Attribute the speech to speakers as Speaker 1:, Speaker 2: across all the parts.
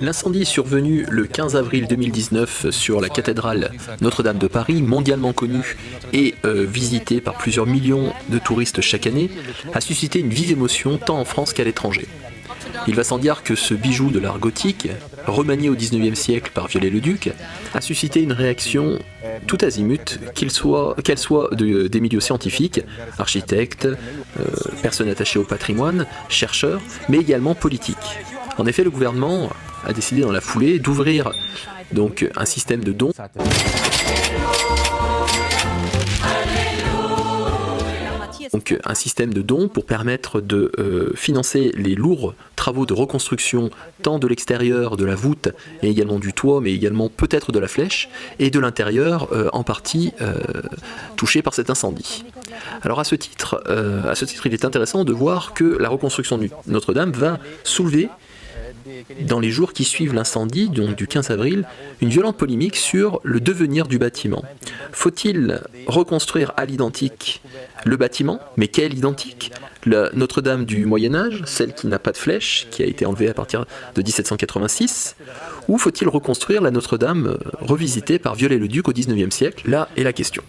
Speaker 1: L'incendie survenu le 15 avril 2019 sur la cathédrale Notre-Dame de Paris, mondialement connue et visitée par plusieurs millions de touristes chaque année, a suscité une vive émotion tant en France qu'à l'étranger. Il va sans dire que ce bijou de l'art gothique, remanié au XIXe siècle par Viollet-le-Duc, a suscité une réaction tout azimut, qu'elle soit des milieux scientifiques, architectes, personnes attachées au patrimoine, chercheurs, mais également politiques. En effet, le gouvernement a décidé dans la foulée d'ouvrir donc un système de dons. Donc un système de dons pour permettre de financer les lourds travaux de reconstruction tant de l'extérieur, de la voûte et également du toit, mais également peut-être de la flèche, et de l'intérieur en partie touché par cet incendie. Alors à ce titre, il est intéressant de voir que la reconstruction de Notre-Dame va soulever dans les jours qui suivent l'incendie, donc du 15 avril, une violente polémique sur le devenir du bâtiment. Faut-il reconstruire à l'identique le bâtiment? Mais quel identique? La Notre-Dame du Moyen-Âge, celle qui n'a pas de flèche, qui a été enlevée à partir de 1786, ou faut-il reconstruire la Notre-Dame revisitée par Viollet-le-Duc au XIXe siècle? Là est la question.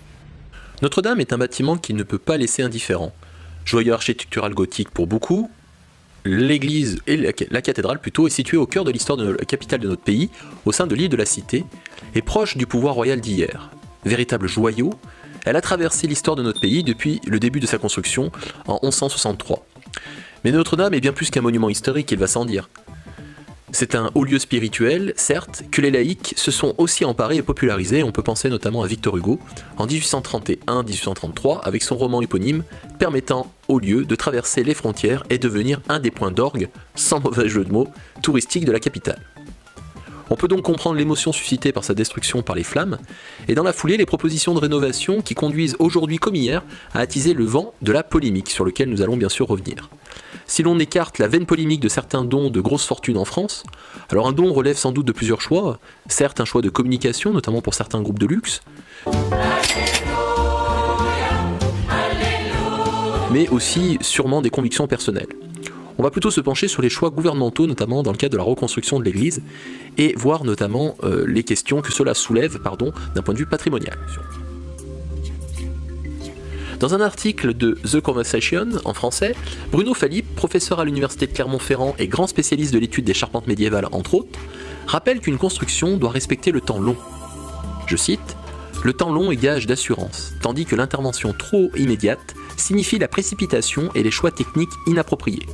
Speaker 1: Notre-Dame est un bâtiment qui ne peut pas laisser indifférent. Joyau architectural gothique pour beaucoup, l'église et la cathédrale plutôt est située au cœur de l'histoire de la capitale de notre pays, au sein de l'île de la Cité, et proche du pouvoir royal d'hier. Véritable joyau, elle a traversé l'histoire de notre pays depuis le début de sa construction en 1163. Mais Notre-Dame est bien plus qu'un monument historique, il va sans dire. C'est un haut lieu spirituel, certes, que les laïcs se sont aussi emparés et popularisés. On peut penser notamment à Victor Hugo, en 1831-1833, avec son roman éponyme, permettant au lieu de traverser les frontières et devenir un des points d'orgue, sans mauvais jeu de mots, touristiques de la capitale. On peut donc comprendre l'émotion suscitée par sa destruction par les flammes, et dans la foulée, les propositions de rénovation qui conduisent aujourd'hui comme hier à attiser le vent de la polémique, sur lequel nous allons bien sûr revenir. Si l'on écarte la veine polémique de certains dons de grosses fortunes en France, alors un don relève sans doute de plusieurs choix, certes un choix de communication, notamment pour certains groupes de luxe, mais aussi sûrement des convictions personnelles. On va plutôt se pencher sur les choix gouvernementaux, notamment dans le cadre de la reconstruction de l'Église, et voir notamment les questions que cela soulève d'un point de vue patrimonial. Dans un article de The Conversation, en français, Bruno Philippe, professeur à l'université de Clermont-Ferrand et grand spécialiste de l'étude des charpentes médiévales entre autres, rappelle qu'une construction doit respecter le temps long. Je cite, « Le temps long est gage d'assurance, tandis que l'intervention trop immédiate signifie la précipitation et les choix techniques inappropriés.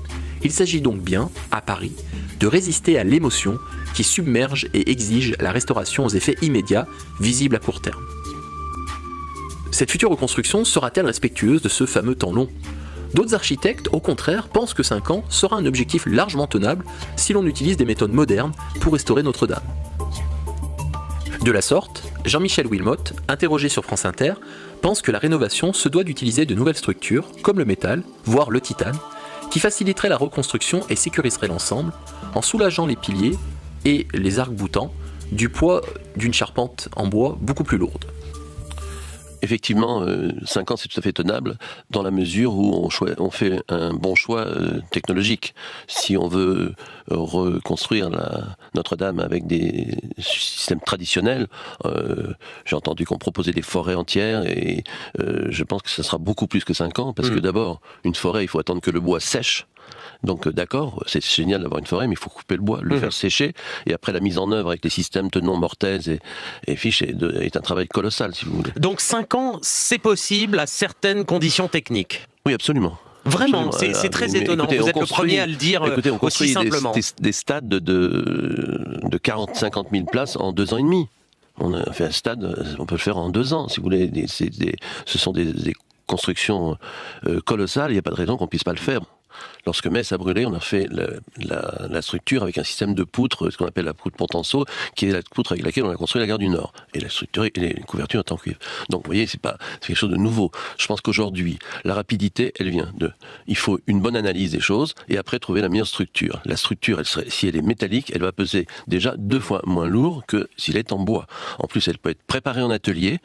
Speaker 1: Il s'agit donc bien, à Paris, de résister à l'émotion qui submerge et exige la restauration aux effets immédiats, visibles à court terme. » Cette future reconstruction sera-t-elle respectueuse de ce fameux temps long? D'autres architectes, au contraire, pensent que 5 ans sera un objectif largement tenable si l'on utilise des méthodes modernes pour restaurer Notre-Dame. De la sorte, Jean-Michel Wilmotte, interrogé sur France Inter, pense que la rénovation se doit d'utiliser de nouvelles structures, comme le métal, voire le titane, qui faciliteraient la reconstruction et sécuriseraient l'ensemble, en soulageant les piliers et les arcs-boutants du poids d'une charpente en bois beaucoup plus lourde.
Speaker 2: Effectivement, 5 ans c'est tout à fait tenable dans la mesure où on fait un bon choix technologique. Si on veut reconstruire Notre-Dame avec des systèmes traditionnels, j'ai entendu qu'on proposait des forêts entières et je pense que ça sera beaucoup plus que 5 ans parce que d'abord, une forêt, il faut attendre que le bois sèche. Donc d'accord, c'est génial d'avoir une forêt, mais il faut couper le bois, le faire sécher, et après la mise en œuvre avec les systèmes tenons mortaise et fiches est un travail colossal, si vous voulez.
Speaker 3: Donc 5 ans, c'est possible à certaines conditions techniques?
Speaker 2: Oui, absolument.
Speaker 3: Vraiment, c'est très étonnant.
Speaker 2: Écoutez,
Speaker 3: vous êtes le premier à le dire
Speaker 2: on
Speaker 3: aussi simplement.
Speaker 2: Des stades de 40-50 000 places en 2 ans et demi. On a fait un stade, on peut le faire en 2 ans, si vous voulez. Ce sont des constructions colossales, il n'y a pas de raison qu'on ne puisse pas le faire. Lorsque Metz a brûlé, on a fait la structure avec un système de poutres, ce qu'on appelle la poutre Pontenceau, qui est la poutre avec laquelle on a construit la gare du Nord. Et la structure et les couvertures en cuivre. Donc vous voyez, c'est quelque chose de nouveau. Je pense qu'aujourd'hui, la rapidité, elle vient il faut une bonne analyse des choses et après trouver la meilleure structure. La structure, si elle est métallique, elle va peser déjà 2 fois moins lourd que s'il est en bois. En plus, elle peut être préparée en atelier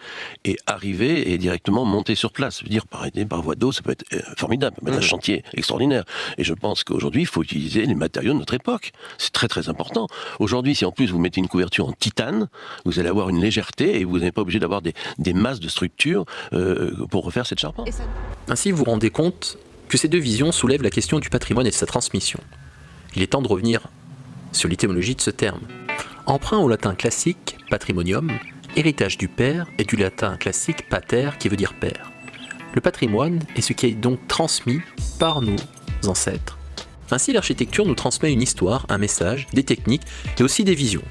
Speaker 2: et arriver et directement monter sur place. Je veux dire, par voie d'eau, ça peut être formidable. Un chantier extraordinaire. faire. Et je pense qu'aujourd'hui, il faut utiliser les matériaux de notre époque. C'est très très important. Aujourd'hui, si en plus vous mettez une couverture en titane, vous allez avoir une légèreté et vous n'êtes pas obligé d'avoir des masses de structures pour refaire cette charpente.
Speaker 1: Ainsi, vous vous rendez compte que ces deux visions soulèvent la question du patrimoine et de sa transmission. Il est temps de revenir sur l'étymologie de ce terme. Emprunt au latin classique patrimonium, héritage du père, et du latin classique pater qui veut dire père. Le patrimoine est ce qui est donc transmis par nos ancêtres. Ainsi, l'architecture nous transmet une histoire, un message, des techniques et aussi des visions.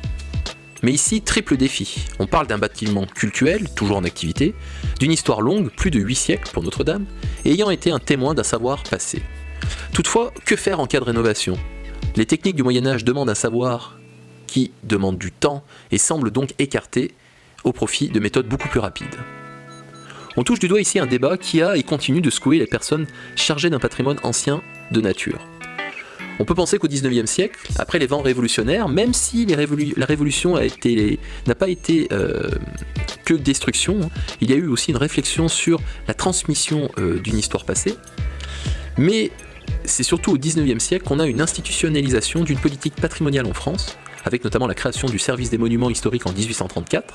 Speaker 1: Mais ici, triple défi. On parle d'un bâtiment cultuel, toujours en activité, d'une histoire longue, plus de 8 siècles pour Notre-Dame, et ayant été un témoin d'un savoir passé. Toutefois, que faire en cas de rénovation ? Les techniques du Moyen-Âge demandent un savoir qui demande du temps et semble donc écarté au profit de méthodes beaucoup plus rapides. On touche du doigt ici un débat qui a et continue de secouer les personnes chargées d'un patrimoine ancien de nature. On peut penser qu'au XIXe siècle, après les vents révolutionnaires, même si la révolution n'a pas été que destruction, il y a eu aussi une réflexion sur la transmission d'une histoire passée. Mais c'est surtout au XIXe siècle qu'on a une institutionnalisation d'une politique patrimoniale en France, avec notamment la création du service des monuments historiques en 1834,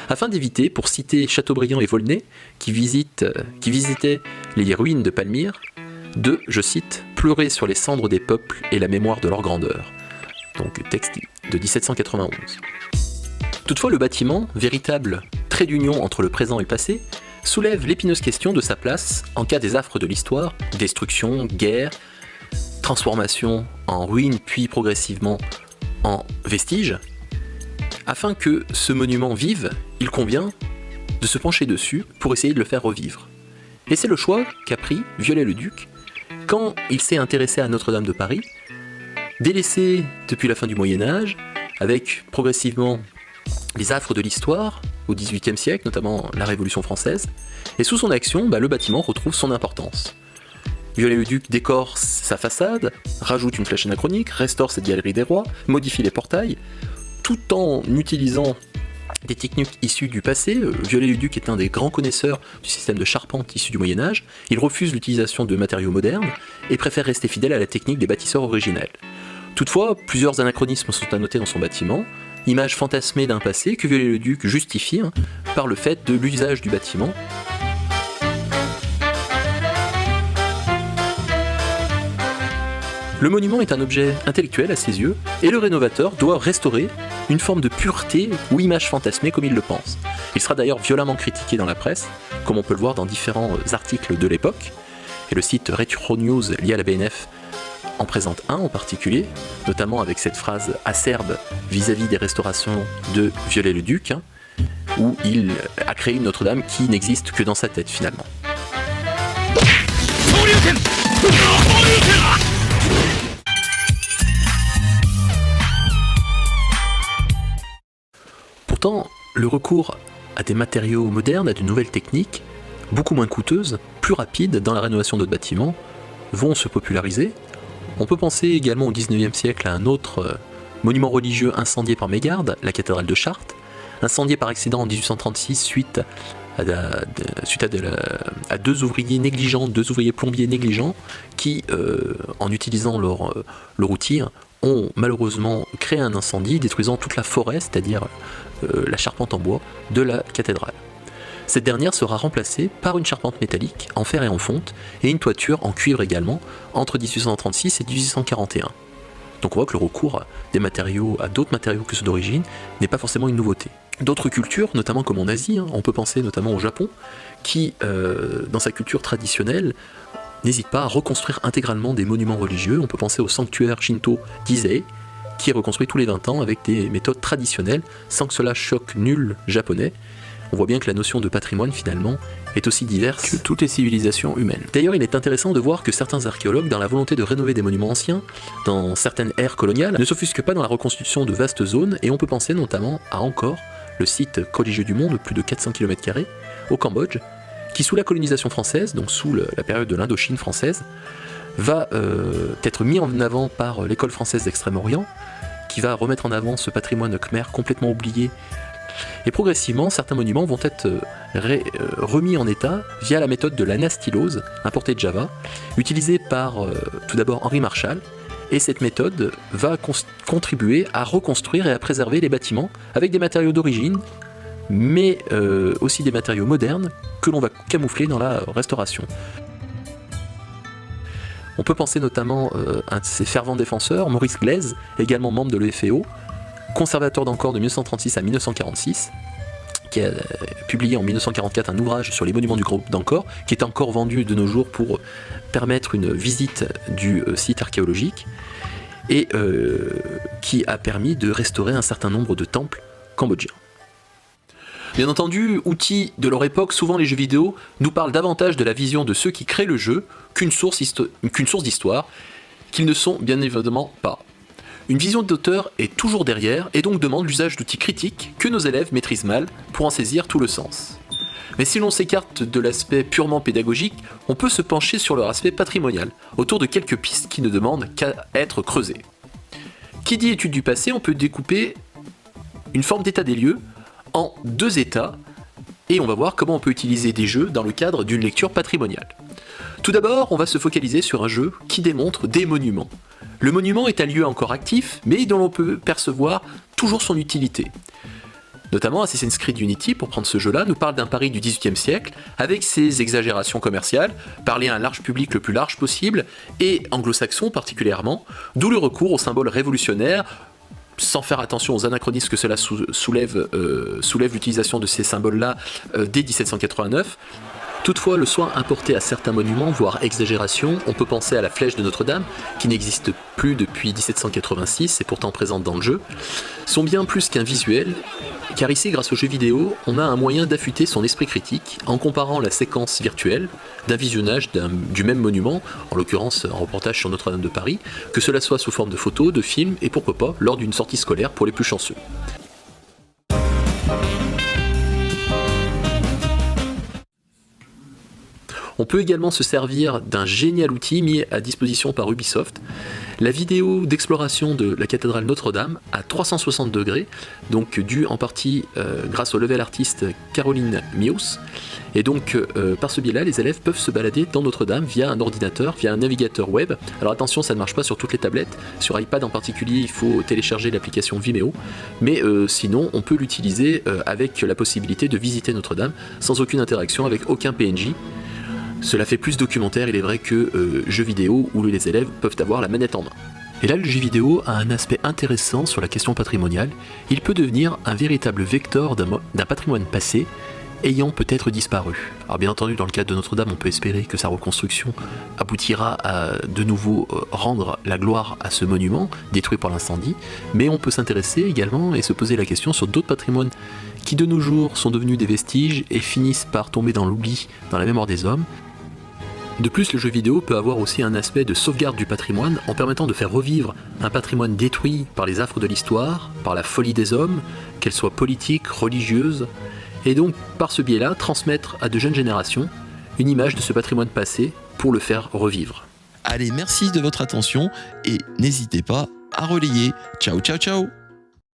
Speaker 1: afin d'éviter, pour citer Chateaubriand et Volney, qui visitaient les ruines de Palmyre, de, je cite, « pleurer sur les cendres des peuples et la mémoire de leur grandeur ». Donc texte de 1791. Toutefois, le bâtiment, véritable trait d'union entre le présent et le passé, soulève l'épineuse question de sa place en cas des affres de l'histoire, destruction, guerre, transformation en ruine puis progressivement en vestige. Afin que ce monument vive, il convient de se pencher dessus pour essayer de le faire revivre. Et c'est le choix qu'a pris Viollet-le-Duc quand il s'est intéressé à Notre-Dame de Paris, délaissée depuis la fin du Moyen-Âge, avec progressivement les affres de l'histoire au XVIIIe siècle, notamment la Révolution française, et sous son action, le bâtiment retrouve son importance. Viollet-le-Duc décore sa façade, rajoute une flèche anachronique, restaure cette galerie des rois, modifie les portails, tout en utilisant des techniques issues du passé. Viollet-le-Duc est un des grands connaisseurs du système de charpente issu du Moyen-Âge. Il refuse l'utilisation de matériaux modernes et préfère rester fidèle à la technique des bâtisseurs originels. Toutefois, plusieurs anachronismes sont à noter dans son bâtiment, image fantasmée d'un passé que Viollet-le-Duc justifie par le fait de l'usage du bâtiment. Le monument est un objet intellectuel à ses yeux, et le rénovateur doit restaurer une forme de pureté ou image fantasmée comme il le pense. Il sera d'ailleurs violemment critiqué dans la presse, comme on peut le voir dans différents articles de l'époque, et le site Retro News lié à la BNF en présente un en particulier, notamment avec cette phrase acerbe vis-à-vis des restaurations de Viollet-le-Duc, où il a créé une Notre-Dame qui n'existe que dans sa tête finalement. Pourtant, le recours à des matériaux modernes, à de nouvelles techniques, beaucoup moins coûteuses, plus rapides dans la rénovation de notre bâtiment, vont se populariser. On peut penser également au XIXe siècle à un autre monument religieux incendié par mégarde, la cathédrale de Chartres, incendiée par accident en 1836 suite à deux ouvriers négligents, deux ouvriers plombiers négligents, qui, en utilisant leur outil, ont malheureusement créé un incendie, détruisant toute la forêt, c'est-à-dire la charpente en bois de la cathédrale. Cette dernière sera remplacée par une charpente métallique en fer et en fonte, et une toiture en cuivre également, entre 1836 et 1841. Donc on voit que le recours à d'autres matériaux que ceux d'origine n'est pas forcément une nouveauté. D'autres cultures, notamment comme en Asie, on peut penser notamment au Japon, qui, dans sa culture traditionnelle, n'hésite pas à reconstruire intégralement des monuments religieux. On peut penser au sanctuaire Shinto d'Isei, qui est reconstruit tous les 20 ans avec des méthodes traditionnelles, sans que cela choque nul japonais. On voit bien que la notion de patrimoine, finalement, est aussi diverse que toutes les civilisations humaines. D'ailleurs, il est intéressant de voir que certains archéologues, dans la volonté de rénover des monuments anciens, dans certaines ères coloniales, ne s'offusquent pas dans la reconstitution de vastes zones, et on peut penser notamment à Angkor, le site religieux du monde, plus de 400 km², au Cambodge, qui sous la colonisation française, donc sous la période de l'Indochine française, va être mis en avant par l'école française d'Extrême-Orient, qui va remettre en avant ce patrimoine khmer complètement oublié Et progressivement, certains monuments vont être remis en état via la méthode de l'anastylose, importée de Java, utilisée par tout d'abord Henry Marshall. Et cette méthode va contribuer à reconstruire et à préserver les bâtiments avec des matériaux d'origine, mais aussi des matériaux modernes que l'on va camoufler dans la restauration. On peut penser notamment à un de ses fervents défenseurs, Maurice Glaise, également membre de l'EFEO, conservateur d'Ancor de 1936 à 1946, qui a publié en 1944 un ouvrage sur les monuments du groupe d'Ancor, qui est encore vendu de nos jours pour permettre une visite du site archéologique, et qui a permis de restaurer un certain nombre de temples cambodgiens. Bien entendu, outils de leur époque, souvent les jeux vidéo nous parlent davantage de la vision de ceux qui créent le jeu qu'une source d'histoire, qu'ils ne sont bien évidemment pas. Une vision d'auteur est toujours derrière et donc demande l'usage d'outils critiques que nos élèves maîtrisent mal pour en saisir tout le sens. Mais si l'on s'écarte de l'aspect purement pédagogique, on peut se pencher sur leur aspect patrimonial, autour de quelques pistes qui ne demandent qu'à être creusées. Qui dit étude du passé, on peut découper une forme d'état des lieux en deux états, et on va voir comment on peut utiliser des jeux dans le cadre d'une lecture patrimoniale. Tout d'abord, on va se focaliser sur un jeu qui démontre des monuments. Le monument est un lieu encore actif, mais dont l'on peut percevoir toujours son utilité. Notamment Assassin's Creed Unity, pour prendre ce jeu-là, nous parle d'un Paris du XVIIIe siècle, avec ses exagérations commerciales, parler à un large public le plus large possible, et anglo-saxon particulièrement, d'où le recours aux symboles révolutionnaires, sans faire attention aux anachronismes que cela soulève l'utilisation de ces symboles-là dès 1789. Toutefois, le soin apporté à certains monuments, voire exagération, on peut penser à la flèche de Notre-Dame, qui n'existe plus depuis 1786 et pourtant présente dans le jeu, sont bien plus qu'un visuel, car ici, grâce aux jeux vidéo, on a un moyen d'affûter son esprit critique en comparant la séquence virtuelle d'un visionnage du même monument, en l'occurrence un reportage sur Notre-Dame de Paris, que cela soit sous forme de photos, de films et pourquoi pas lors d'une sortie scolaire pour les plus chanceux. On peut également se servir d'un génial outil mis à disposition par Ubisoft, la vidéo d'exploration de la cathédrale Notre-Dame à 360 degrés, donc due en partie grâce au level artiste Caroline Mios. Et donc par ce biais-là, les élèves peuvent se balader dans Notre-Dame via un ordinateur, via un navigateur web. Alors attention, ça ne marche pas sur toutes les tablettes. Sur iPad en particulier, il faut télécharger l'application Vimeo. Mais sinon, on peut l'utiliser avec la possibilité de visiter Notre-Dame sans aucune interaction avec aucun PNJ. Cela fait plus documentaire, il est vrai, que jeux vidéo où les élèves peuvent avoir la manette en main. Et là, le jeu vidéo a un aspect intéressant sur la question patrimoniale. Il peut devenir un véritable vecteur d'un patrimoine passé ayant peut-être disparu. Alors bien entendu, dans le cadre de Notre-Dame, on peut espérer que sa reconstruction aboutira à de nouveau rendre la gloire à ce monument, détruit par l'incendie, mais on peut s'intéresser également et se poser la question sur d'autres patrimoines qui de nos jours sont devenus des vestiges et finissent par tomber dans l'oubli dans la mémoire des hommes. De plus, le jeu vidéo peut avoir aussi un aspect de sauvegarde du patrimoine en permettant de faire revivre un patrimoine détruit par les affres de l'histoire, par la folie des hommes, qu'elle soit politique, religieuse, et donc par ce biais-là transmettre à de jeunes générations une image de ce patrimoine passé pour le faire revivre.
Speaker 4: Allez, merci de votre attention et n'hésitez pas à relayer. Ciao, ciao, ciao!